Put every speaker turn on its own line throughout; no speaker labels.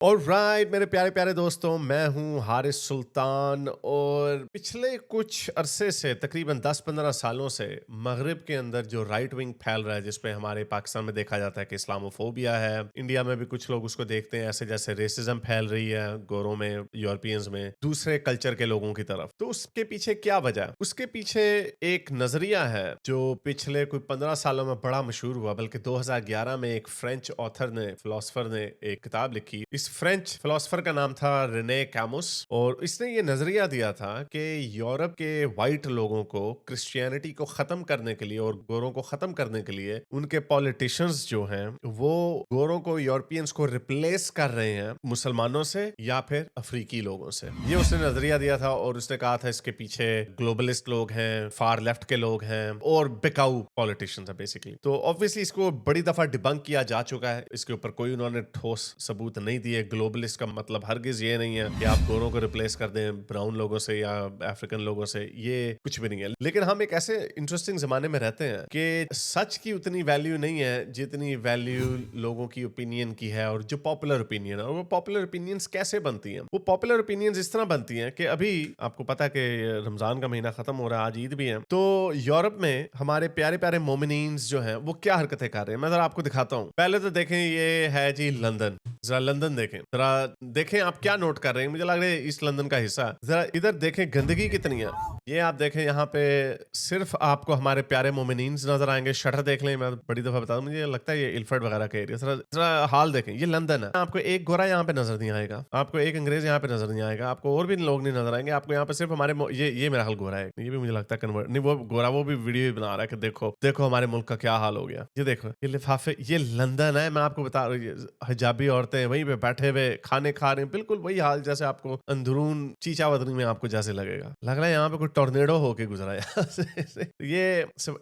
Alright मेरे प्यारे प्यारे दोस्तों, मैं हूं हारिस सुल्तान और पिछले कुछ अरसे से तकरीबन 10-15 सालों से मगरिब के अंदर जो राइट विंग फैल रहा है, जिसपे हमारे पाकिस्तान में देखा जाता है कि इस्लामोफोबिया है। इंडिया में भी कुछ लोग उसको देखते हैं ऐसे जैसे रेसिज्म फैल रही है गोरों में, यूरोपियंस में, दूसरे कल्चर के लोगों की तरफ। तो उसके पीछे क्या वजह है? उसके पीछे एक नजरिया है जो पिछले कोई 15 सालों में बड़ा मशहूर हुआ, बल्कि 2011 में एक फ्रेंच ऑथर ने, फिलोसफर ने एक किताब लिखी। इस फ्रेंच फिलोसफर का नाम था रेने कैमुस, और इसने ये नजरिया दिया था कि यूरोप के वाइट लोगों को, क्रिश्चियनिटी को खत्म करने के लिए और गोरों को खत्म करने के लिए उनके पॉलिटिशियंस जो हैं वो गोरों को, यूरोपियंस को रिप्लेस कर रहे हैं मुसलमानों से या फिर अफ्रीकी लोगों से। ये उसने नजरिया दिया था और उसने कहा था इसके पीछे ग्लोबलिस्ट लोग हैं, फार लेफ्ट के लोग हैं और बिकाऊ पॉलिटिशियंस हैं बेसिकली। तो ऑब्वियसली इसको बड़ी दफा डिबंक किया जा चुका है, इसके ऊपर कोई उन्होंने ठोस सबूत नहीं दिए। ग्लोबलिस्ट का मतलब हरगिज ये नहीं है कि आप गोरों को रिप्लेस कर दें ब्राउन लोगों से या अफ्रीकन लोगों से, ये कुछ भी नहीं है। लेकिन हम एक ऐसे इंटरेस्टिंग जमाने में रहते हैं कि सच की उतनी वैल्यू नहीं है जितनी वैल्यू लोगों की ओपिनियन की है, और जो पॉपुलर ओपिनियन है। और वो पॉपुलर ओपिनियंस कैसे बनती हैं? वो पॉपुलर ओपिनियंस इस तरह बनती हैं कि अभी आपको पता है कि रमजान का महीना खत्म हो रहा है, आज ईद भी है। तो यूरोप में हमारे प्यारे प्यारे मोमिनीन्स जो हैं वो क्या हरकतें कर रहे हैं, मैं जरा आपको दिखाता हूँ। पहले तो देखें, ये है जी लंदन। जरा लंदन देखें, जरा देखें आप क्या नोट कर रहे हैं। मुझे लग रहा है ईस्ट लंदन का हिस्सा। जरा इधर देखें गंदगी कितनी है। ये आप देखें, यहाँ पे सिर्फ आपको हमारे प्यारे मोमिनीन्स नजर आएंगे। शटर देख लें, मैं बड़ी दफा बता दूं, मुझे लगता है ये इल्फर्ड वगैरह का एरिया। जरा जरा हाल देखें, ये लंदन है। आपको एक गोरा यहाँ पे नजर नहीं आएगा, आपको एक अंग्रेज यहाँ पे नजर नहीं आएगा, आपको और भी लोग नहीं नजर आएंगे। आपको यहाँ पे सिर्फ हमारे ये मेरा हाल गोरा है। ये भी मुझे लगता है कन्वर्ट नहीं, वो गोरा वो भी वीडियो बना रहा है कि देखो देखो हमारे मुल्क का क्या हाल हो गया। ये देखो, ये लिफाफे, ये लंदन है। मैं आपको बता रहा हूँ, हिजाबी औरतें वहीं पे बैठे हुए खाने खा रहे हैं, बिल्कुल वही हाल जैसे आपको अंदरून चीचावतनी में आपको जैसे लगेगा। लग रहा है यहाँ पे कोई टोर्नेडो होके गुजरा है। ये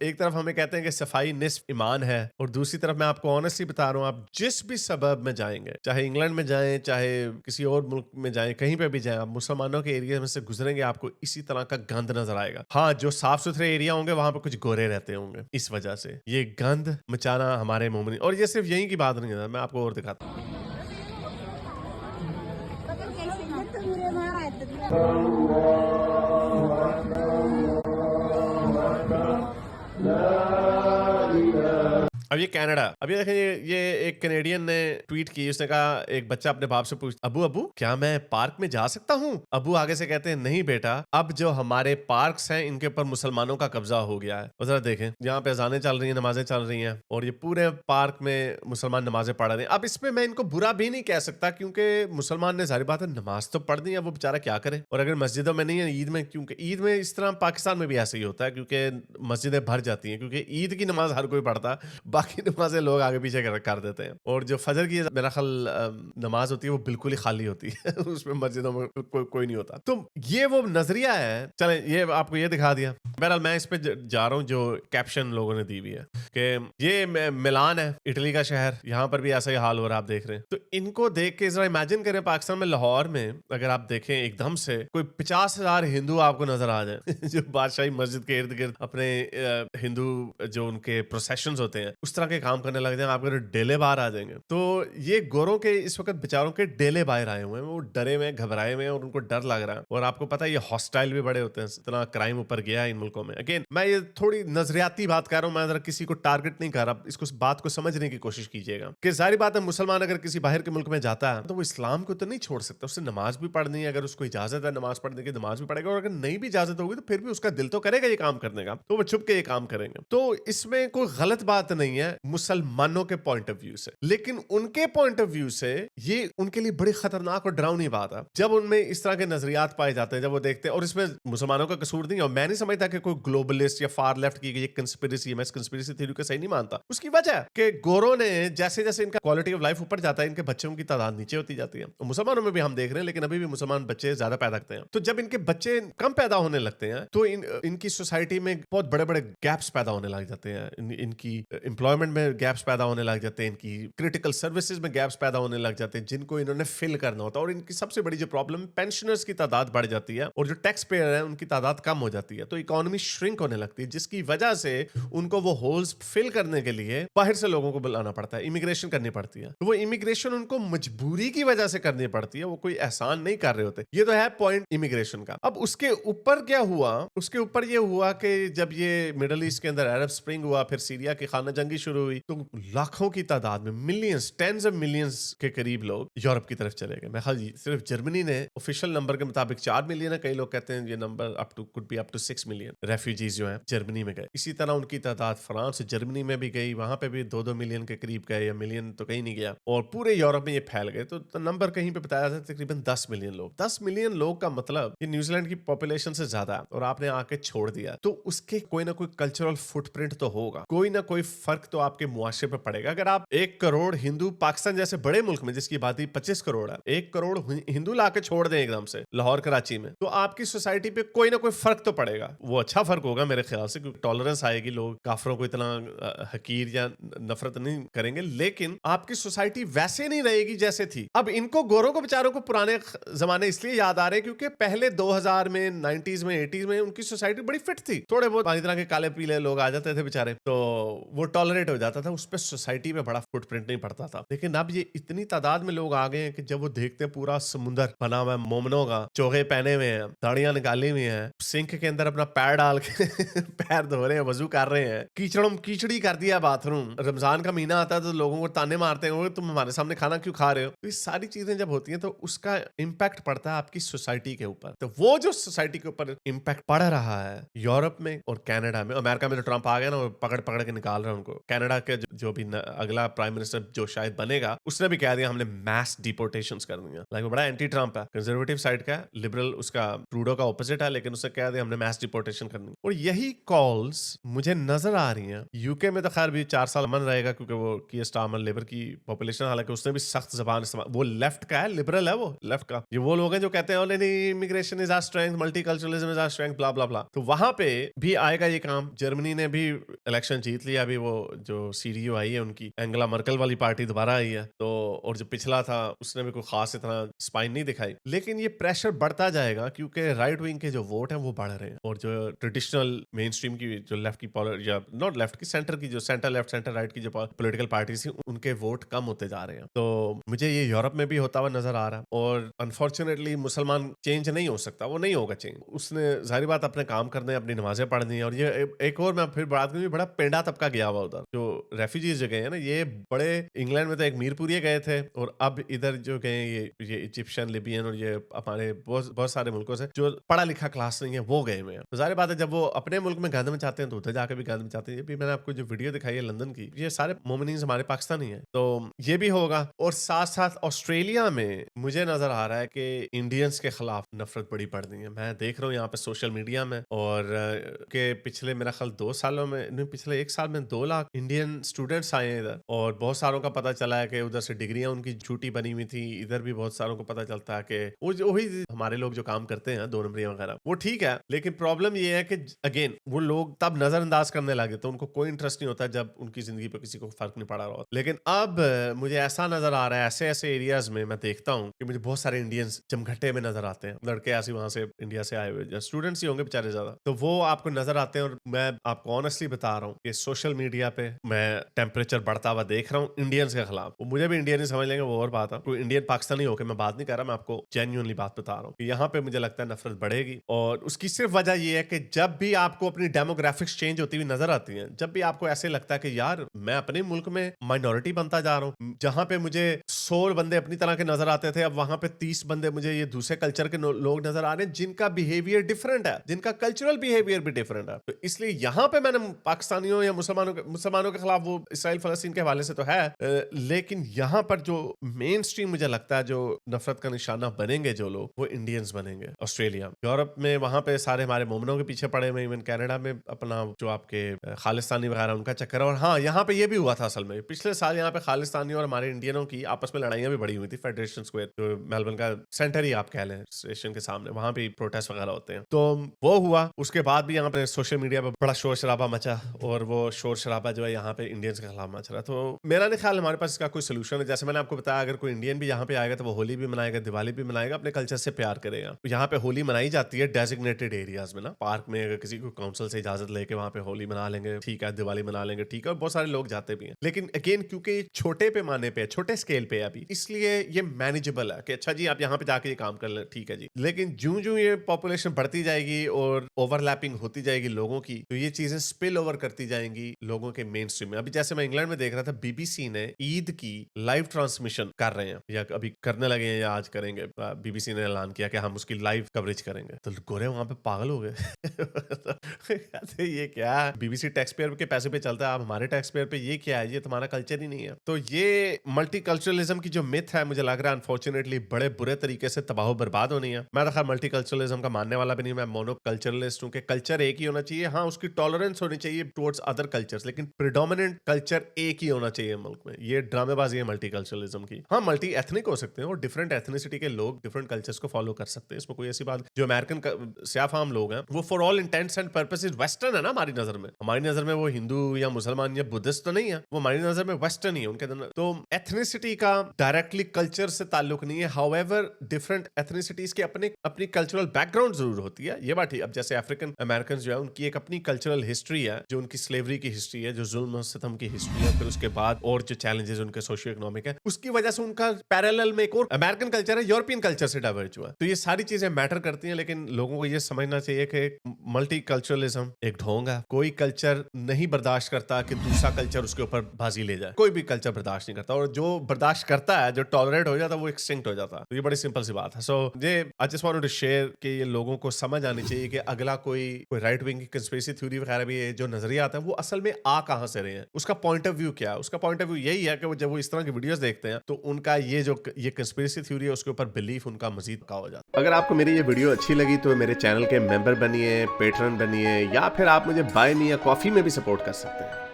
एक तरफ हमें कहते हैं कि सफाई निस्फ ईमान है, और दूसरी तरफ मैं आपको ऑनेस्टली बता रहा हूँ, आप जिस भी सबब में जाएंगे, चाहे इंग्लैंड में जाएं, चाहे किसी और मुल्क में जाएं, कहीं पे भी जाएं, आप मुसलमानों के एरिया में से गुजरेंगे, आपको इसी तरह का गंद नजर आएगा। हाँ, जो साफ सुथरे एरिया होंगे वहां पे कुछ गोरे रहते होंगे। इस वजह से ये गंद मचाना हमारे मोमिन। और ये सिर्फ यहीं की बात नहीं है, मैं आपको और दिखाता हूँ। अब ये कनाडा, अब ये देखें, ये एक कनेडियन ने ट्वीट की। उसने कहा, एक बच्चा अपने बाप से पूछता, अबू अबू क्या मैं पार्क में जा सकता हूँ? अबू आगे से कहते हैं, नहीं बेटा, अब जो हमारे पार्क्स हैं इनके ऊपर मुसलमानों का कब्जा हो गया है। उधर देखें, यहाँ पे अजानें चल रही हैं, नमाजें चल रही हैं, और ये पूरे पार्क में मुसलमान नमाजें पढ़ रहे हैं। अब इसमें मैं इनको बुरा भी नहीं कह सकता, क्योंकि मुसलमान ने सारी बात है नमाज तो पढ़ दी है, वो बेचारा क्या करे। और अगर मस्जिदों में नहीं है, ईद में, क्योंकि ईद में इस तरह पाकिस्तान में भी ऐसे ही होता है, क्योंकि मस्जिदें भर जाती हैं, क्योंकि ईद की नमाज हर कोई पढ़ता, बाकी नमाजें लोग आगे पीछे कर देते हैं। और जो फजर की मेरा ख्याल नमाज होती है वो बिल्कुल ही खाली होती है। उसमें मस्जिदों में कोई नहीं होता। तो ये वो नजरिया है। चलें, ये आपको ये दिखा दिया। बहरहाल मैं इस पे जा रहा हूँ जो कैप्शन लोगों ने दी हुई है कि ये मिलान है, इटली का शहर, यहाँ पर भी ऐसा ही हाल हो रहा है, आप देख रहे हैं। तो इनको देख के जरा इमेजिन करें, पाकिस्तान में लाहौर में अगर आप देखें एकदम से कोई 50,000 हिंदू आपको नजर आ जाए जो बादशाही मस्जिद के इर्द गिर्द अपने हिंदू जो उनके प्रोसेशंस होते हैं उस तरह के काम करने लग जाए, आपके डेले बाहर आ जाएंगे। तो ये गोरों के इस वक्त बेचारों के डेले बाहर आए हुए हैं, वो डरे हुए, घबराए हुए हैं, और उनको डर लग रहा है। और आपको पता है ये हॉस्टाइल भी बड़े होते हैं, इतना क्राइम ऊपर गया है इन मुल्कों में। अगेन मैं ये थोड़ी नजरियाती बात कर रहा हूँ, मैं जरा किसी को टारगेट नहीं कर रहा, इसको बात को समझने की कोशिश कीजिएगा कि जाहिर बात है, मुसलमान अगर किसी बाहर के मुल्क में जाता है तो वो इस्लाम को तो नहीं छोड़ सकता, उससे नमाज भी पढ़नी है। अगर उसको इजाजत है नमाज पढ़ने की, नमाज भी पढ़ेगा, और अगर नहीं भी इजाजत होगी तो फिर भी उसका दिल तो करेगा ये काम करने का, तो वो छुप के ये काम करेंगे। तो इसमें कोई गलत बात नहीं है मुसलमानों के पॉइंट ऑफ व्यू से, लेकिन उनके पॉइंट ऑफ व्यू से ये उनके लिए बड़ी खतरनाक और डरावनी बात है जब उनमें इस तरह के नजरियात पाए जाते हैं, जब वो देखते हैं। और इसमें मुसलमानों का कसूर नहीं है, और मैं नहीं समझता कि कोई ग्लोबलिस्ट या फार लेफ्ट की गई कंस्पिरेसी है। मैं इस कंस्पिरेसी थ्योरी को सही नहीं मानता। उसकी वजह कि गोरों ने जैसे जैसे इनका क्वालिटी ऑफ लाइफ ऊपर जाता है, इनके बच्चों की तादाद नीचे होती जाती है। तो मुसलमानों में भी हम देख रहे हैं, लेकिन अभी भी मुसलमान बच्चे ज्यादा पैदा करते हैं। तो जब इनके बच्चे कम पैदा होने लगते हैं तो इनकी सोसाइटी में बहुत बड़े बड़े गैप्स पैदा होने लग जाते हैं, इनकी एम्प्लॉयमेंट में गैप्स पैदा होने लग जाते हैं, इनकी क्रिटिकल सर्विसेज में गैप्स पैदा होने लग जाते हैं जिनको इन्होंने फिल करना होता है। और इनकी सबसे बड़ी जो प्रॉब्लम, पेंशनर्स की तादाद बढ़ जाती है और जो टैक्स पेयर है उनकी तादाद कम हो जाती है, तो इकोनॉमी श्रिंक होने लगती है, जिसकी वजह से उनको वो होल्स फिल करने के लिए बाहर से लोगों को बुलाना पड़ता है, इमिग्रेशन करनी पड़ती है। तो वो इमिग्रेशन उनको मजबूरी की वजह से करनी पड़ती है, वो कोई एहसान नहीं कर रहे होते। ये तो है पॉइंट इमिग्रेशन का। अब उसके ऊपर क्या हुआ, उसके ऊपर ये हुआ कि जब ये मिडल ईस्ट के अंदर अरब स्प्रिंग हुआ, फिर सीरिया की खाना जंगी शुरू हुई, तो लाखों की तादाद में, मिलियंस, टेंस ऑफ मिलियंस के करीब लोग यूरोप की तरफ चले गए। मैं सिर्फ जर्मनी ने ऑफिशियल नंबर के मुताबिक 4 मिलियन है, कई लोग कहते हैं ये number could be up to 6 million refugees जो है जर्मनी में गए। इसी तरह उनकी तादाद फ्रांस, जर्मनी में भी गई, वहां पे भी 2-2 मिलियन के करीब गए, या मिलियन तो कहीं नहीं गया, और पूरे यूरोप में ये फैल गए। तो नंबर कहीं पे बताया था तकरीबन 10 मिलियन लोग। 10 मिलियन लोग का मतलब ये न्यूजीलैंड की पॉपुलेशन से ज्यादा है, और आपने आके छोड़ दिया, तो उसके कोई ना कोई कल्चरल फुटप्रिंट तो होगा, कोई ना कोई फर्क तो आपके मुआशरे पे पड़ेगा। अगर आप 1 करोड़ हिंदू पाकिस्तान जैसे बड़े मुल्क में, जिसकी आबादी 25 करोड़ है, 1 करोड़ हिंदू लाके छोड़ दें एकदम से लाहौर कराची में, तो आपकी सोसाइटी पे कोई ना कोई फर्क तो पड़ेगा। वो अच्छा फर्क होगा मेरे ख्याल से, क्योंकि टॉलरेंस आएगी, लोग काफरों को इतना हकीर या नफरत नहीं करेंगे, लेकिन आपकी सोसाइटी वैसे नहीं रहेगी जैसे थी। अब इनको गोरों को बेचारों को पुराने जमाने इसलिए याद आ रहे हैं क्योंकि पहले 2000 में, 90s में, 80s में उनकी सोसाइटी बड़ी फिट थी। थोड़े बहुत इस तरह के काले पीले लोग आ जाते थे बेचारे, तो वो टॉलरेट हो जाता था, उस पर सोसाइटी में बड़ा फुटप्रिंट नहीं पड़ता था। लेकिन अब ये इतनी तादाद में लोग आ गए हैं कि जब वो देखते हैं पूरा समुंदर बना हुआ है मोमनों का, चोगे पहने हुए हैं, दाढ़ियां निकाली हुई हैं, सिंक के अंदर अपना पैर डाल के पैर धो रहे हैं, वजू कर रहे हैं, कीचड़ी कर दिया बाथरूम। रमजान का महीना आता है तो लोगों को ताने मारते हैं, तुम हमारे सामने खाना क्यों खा रहे हो। तो ये सारी चीजें जब होती हैं तो उसका इम्पैक्ट पड़ता है आपकी सोसाइटी के ऊपर। तो वो जो सोसाइटी के ऊपर इम्पैक्ट पड़ रहा है यूरोप में और कनाडा में, अमेरिका में तो ट्रंप आ गया ना, पकड़ पकड़ के निकाल रहा है उनको। कनाडा के जो भी अगला प्राइम मिनिस्टर जो शायद बनेगा, उसने भी कह दिया हमने मैस डिपोर्टेशंस कर दी। लाइक वो बड़ा एंटी ट्रंप है, कंजर्वेटिव साइड का, लिबरल उसका ट्रूडो का ऑपोजिट है, लेकिन उसने कह दिया हमने मैस डिपोर्टेशन करनी। और यही कॉल्स मुझे नजर आ रही हैं यूके में। तो खैर भी 4 साल अमन रहेगा क्योंकि वो कीयर स्टारमर लेबर की पॉपुलेशन, हालांकि उसने भी सख्त जबान इस्तेमाल, वो लेफ्ट का है, लिबरल है, वो लेफ्ट का। ये वो लोग हैं जो कहते हैं नहीं immigration is our strength, multiculturalism is our strength, blah blah blah. तो वहां पे भी आएगा ये काम। जर्मनी ने भी इलेक्शन जीत लिया, अभी वो जो सीडीयू आई है उनकी, एंगेला मर्केल वाली पार्टी दोबारा आई है, तो और जो पिछला था उसने भी कोई खास इतना स्पाइन नहीं दिखाई। लेकिन ये प्रेशर बढ़ता जाएगा क्योंकि राइट विंग के जो वोट हैं वो बढ़ रहे हैं, और जो ट्रेडिशनल मेन स्ट्रीम की जो लेफ्ट की या नॉट लेफ्ट की, सेंटर की, जो सेंटर लेफ्ट सेंटर राइट की जो पॉलिटिकल पार्टीज थी, उनके वोट कम होते जा रहे हैं। तो मुझे ये यूरोप में भी होता हुआ नजर आ रहा है। और अनफॉर्चुनेटली मुसलमान चेंज नहीं हो सकता, वो नहीं होगा चेंज। उसने जाहिर बात अपने काम करने, अपनी नमाजें पढ़नी है। और ये एक और मैं फिर बात करूँ, बड़ा पेंडा तबका गया हुआ उधर, जो रेफ्यूजीज जो गए हैं ना, ये बड़े, इंग्लैंड में तो एक मीरपुरिये गए थे, और अब इधर जो गए ये इजिप्शियन, लिबियन, और ये हमारे बहुत सारे मुल्कों से जो पढ़ा लिखा क्लास नहीं है वो गए हुए हैं। तो जाहिर बात है जब वो अपने मुल्क में गंद मचाते हैं तो उधर जाके भी गंद मचाते हैं। ये भी मैंने आपको जो वीडियो दिखाई है लंदन की, ये सारे मोमिनीन हमारे पाकिस्तानी है, तो ये भी होगा। और साथ साथ ऑस्ट्रेलिया में मुझे नजर आ रहा है कि इंडियंस के खिलाफ नफरत बड़ी बढ़ रही है। मैं देख रहा हूँ यहाँ पे सोशल मीडिया में, और के पिछले मेरा ख्याल 2 सालों में नहीं, पिछले 1 साल में 2 लाख इंडियन स्टूडेंट्स आए हैं इधर, और बहुत सारों का पता चला है कि उधर से डिग्रियां उनकी झूठी बनी हुई थी। इधर भी बहुत सारों को पता चलता है कि वही हमारे लोग जो काम करते हैं 2 नंबरियां वगैरह, वो ठीक है, लेकिन प्रॉब्लम ये है कि अगेन वो लोग तब नजरअंदाज करने लगे, तो उनको कोई इंटरेस्ट नहीं होता जब उनकी जिंदगी पर किसी को फर्क नहीं पड़ा रहा। लेकिन अब मुझे ऐसा नजर आ रहा है, ऐसे ऐसे एरियाज में मैं देखता हूँ कि मुझे बहुत सारे इंडियंस जमघटे में नजर आते हैं, लड़के ऐसे वहां से इंडिया से आए हुए, स्टूडेंट्स ही होंगे बेचारे ज्यादा, तो वो आपको नजर आते हैं। और मैं आपको ऑनेस्टली बता रहा हूँ कि सोशल मीडिया पे मैं टेम्परेचर बढ़ता हुआ देख रहा हूँ इंडियंस के खिलाफ। वो मुझे भी इंडियन ही समझ लेंगे, वो और बात है, कोई इंडियन पाकिस्तानी होकर मैं बात नहीं कर रहा, मैं आपको जेन्युइनली बात बता रहा हूँ कि यहाँ पे मुझे लगता है नफरत बढ़ेगी। और उसकी सिर्फ वजह यह है कि जब भी आपको अपनी डेमोग्राफिक्स चेंज होती हुई नजर आती है, जब भी आपको ऐसे लगता है कि यार मैं अपने मुल्क में माइनॉरिटी बनता जा रहा हूँ, जहां पे मुझे 100 बंदे अपनी तरह के नजर आते थे, अब वहां पे 30 बंदे मुझे ये दूसरे कल्चर के लोग नजर आ रहे हैं, जिनका बिहेवियर डिफरेंट है, जिनका कल्चरल बिहेवियर भी डिफरेंट है। तो इसलिए यहां पे मैंने पाकिस्तानियों या मुसलमानों के खिलाफ, वो इसराइल फलस्तीन के हवाले से तो है, लेकिन यहां पर जो मेन स्ट्रीम मुझे लगता है जो नफरत का निशाना बनेंगे जो लोग, वो इंडियंस बनेंगे। ऑस्ट्रेलिया, यूरोप में वहां पे सारे हमारे मोमनों के पीछे पड़े हुए, इवन कनाडा में अपना जो आपके खालिस्तानी वगैरह उनका चक्कर है। और हाँ, यहाँ पे ये भी हुआ था असल में, पिछले साल यहाँ पे खालिस्तानी और हमारे इंडियनों की आपस में में लड़ाइयां भी बड़ी हुई थी फेडरेशन स्क्वायर, जो मेलबर्न का सेंटर ही आप कह लें, स्टेशन के सामने, वहां पे प्रोटेस्ट वगैरह होते हैं। तो वो हुआ, उसके बाद भी यहाँ पे सोशल मीडिया पे बड़ा शोर शराबा मचा, और वो शोर शराबा जो है यहाँ पे इंडियंस के खिलाफ मच रहा। तो मेरा नहीं ख्याल हमारे पास इसका कोई सोल्यूशन है। जैसे मैंने आपको बताया, अगर कोई इंडियन भी यहाँ पे आएगा तो वो होली भी मनाएगा, दिवाली भी मनाएगा, अपने कल्चर से प्यार करेगा। यहाँ पे होली मनाई जाती है डेजिग्नेटेड एरियाज में ना, पार्क में अगर किसी को काउंसिल से इजाजत लेके वहां पे होली मना लेंगे, ठीक है, दिवाली मना लेंगे, ठीक है, और बहुत सारे लोग जाते भी हैं। लेकिन अगेन क्योंकि छोटे पैमाने पे, छोटे स्केल पे अभी, इसलिए ये मैनेजेबल है कि अच्छा जी आप यहाँ पे जाके ये काम कर लें, ठीक है जी। लेकिन ज्यों ज्यों ये पॉपुलेशन बढ़ती जाएगी और ओवरलैपिंग होती जाएगी लोगों की, तो ये चीजें स्पिल ओवर करती जाएंगी लोगों के मेन स्ट्रीम में। अभी जैसे मैं इंग्लैंड में देख रहा था, बीबीसी ने ईद की लाइव ट्रांसमिशन कर रहे हैं, या अभी करने लगे हैं, या आज करेंगे। बीबीसी ने ऐलान किया कि हम उसकी लाइव कवरेज करेंगे। तो गोरे वहां पे पागल हो गए। कहते ये क्या, बीबीसी टैक्स पेयर के पैसे पे चलता है, आप हमारे टैक्स पेयर पे, ये क्या है, ये तुम्हारा कल्चर ही नहीं है। तो ये मल्टीकल्चरलिज्म की जो मिथ है, मुझे लग रहा है अनफॉर्चुनेटली बड़े बुरे तरीके से तबाह बर्बाद होनी है। मैं तो खैर मल्टीकल्चरलिज्म का मानने वाला भी नहीं, मैं मोनोकल्चरलिस्ट हूं कि कल्चर एक ही होना चाहिए। हाँ, उसकी टॉलरेंस होनी चाहिए टुवर्ड्स अदर कल्चर्स, लेकिन प्रिडोमिनेंट कल्चर एक ही होना चाहिए मुल्क में। ये ड्रामेबाजी है मल्टीकल्चरलिज्म की। हाँ, मल्टी एथनिक हो सकते हैं और डिफरेंट एथनिसिटी के लोग डिफरेंट कल्चर्स को फॉलो कर सकते हैं, इसमें कोई ऐसी बात। जो अमेरिकन स्याफाम लोग हैं, वो for all intends and purposes western है ना हमारी नजर में। हमारी नजर में वो हिंदू या मुसलमान या बुद्धिस्ट तो नहीं है, वो हमारी नजर में वेस्टर्न ही है उनके अंदर। तो एथनिसिटी का डायरेक्टली कल्चर से ताल्लुक नहीं है। हाउएवर डिफरेंट एथनिसिटीज के अपनी कल्चरल बैकग्राउंड जरूर होती है, ये बात ठीक। अब जैसे अफ्रीकन अमेरिकन जो है, उनकी एक अपनी कल्चरल हिस्ट्री है, जो उनकी स्लेवरी की हिस्ट्री है, जो जुल्म सितम की हिस्ट्री है, फिर उसके बाद और जो चैलेंजेस उनके सोशियो इकोनॉमिक है, उसकी वजह से उनका पैरेलल में एक और अमेरिकन कल्चर है, यूरोपियन कल्चर से डाइवर्ज हुआ। तो ये सारी चीजें मैटर करती हैं, लेकिन लोगों को ये समझना चाहिए कि मल्टीकल्चरलिज्म एक ढोंग है। कोई कल्चर नहीं बर्दाश्त करता कि दूसरा कल्चर उसके ऊपर बाजी ले जाए, कोई भी कल्चर बर्दाश्त नहीं करता, और जो बर्दाश्त करता है, जो टॉलरेट हो जाता है, वो एक्सटिंक्ट हो जाता है। तो ये बड़ी सिंपल सी बात है। सो ये I just wanted to share कि ये लोगों को समझ आनी चाहिए कि अगला कोई राइट विंग की कंस्पिरेसी थ्योरी वगैरह भी जो नजरिया आता है, वो असल में आ कहां से रहे हैं, उसका पॉइंट ऑफ व्यू क्या है। उसका पॉइंट ऑफ व्यू यही है कि जब वो इस तरह की वीडियोस देखते हैं, तो उनका ये कंस्पिरेसी थ्योरी है, उसके ऊपर बिलीफ उनका मजीद पक्का हो जाता है। अगर आपको मेरी ये वीडियो अच्छी लगी तो मेरे चैनल के मेंबर बनिए, पेट्रन बनिए, या फिर आप मुझे बाय मी या कॉफी में भी सपोर्ट कर सकते हैं।